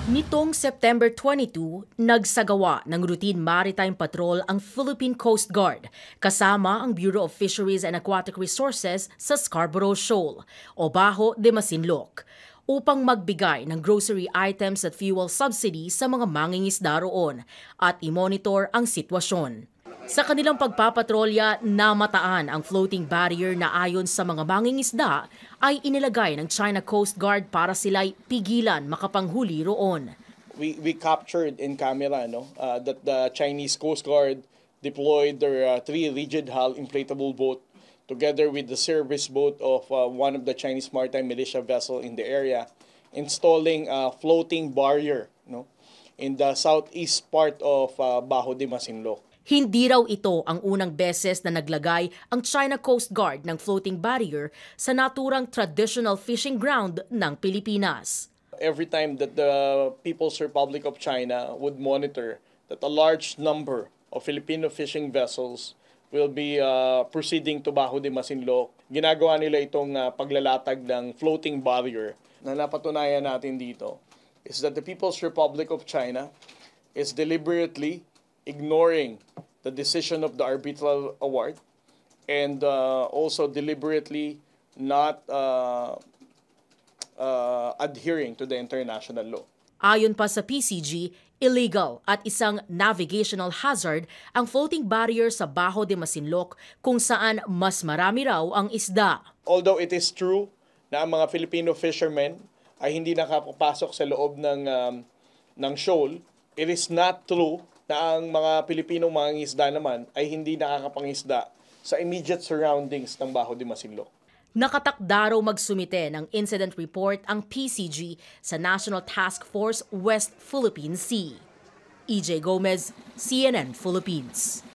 Nitong September 22, nagsagawa ng routine maritime patrol ang Philippine Coast Guard kasama ang Bureau of Fisheries and Aquatic Resources sa Scarborough Shoal o Bajo de Masinloc upang magbigay ng grocery items at fuel subsidy sa mga mangingisda roon at i-monitor ang sitwasyon. Sa kanilang pagpapatrolya, namataan ang floating barrier na ayon sa mga mangingisda ay inilagay ng China Coast Guard para sila'y pigilan makapanghuli roon. We captured in camera that the Chinese Coast Guard deployed their three rigid hull inflatable boat together with the service boat of one of the Chinese maritime militia vessel in the area, installing a floating barrier in the southeast part of Bajo de Masinloc. Hindi raw ito ang unang beses na naglagay ang China Coast Guard ng floating barrier sa naturang traditional fishing ground ng Pilipinas. Every time that the People's Republic of China would monitor that a large number of Filipino fishing vessels will be proceeding to Bajo de Masinloc, ginagawa nila itong paglalatag ng floating barrier. Na napatunayan natin dito is that the People's Republic of China is deliberately ignoring the decision of the arbitral award and also deliberately not adhering to the international law. Ayon pa sa PCG, illegal at isang navigational hazard ang floating barrier sa Bajo de Masinloc kung saan mas marami raw ang isda. Although it is true na ang mga Filipino fishermen ay hindi nakapasok sa loob ng shoal, it is not true na ang mga Pilipinong mangingisda naman ay hindi nakakapangisda sa immediate surroundings ng Bajo de Masinloc. Nakatakda raw magsumite ng incident report ang PCG sa National Task Force West Philippine Sea. EJ Gomez, CNN Philippines.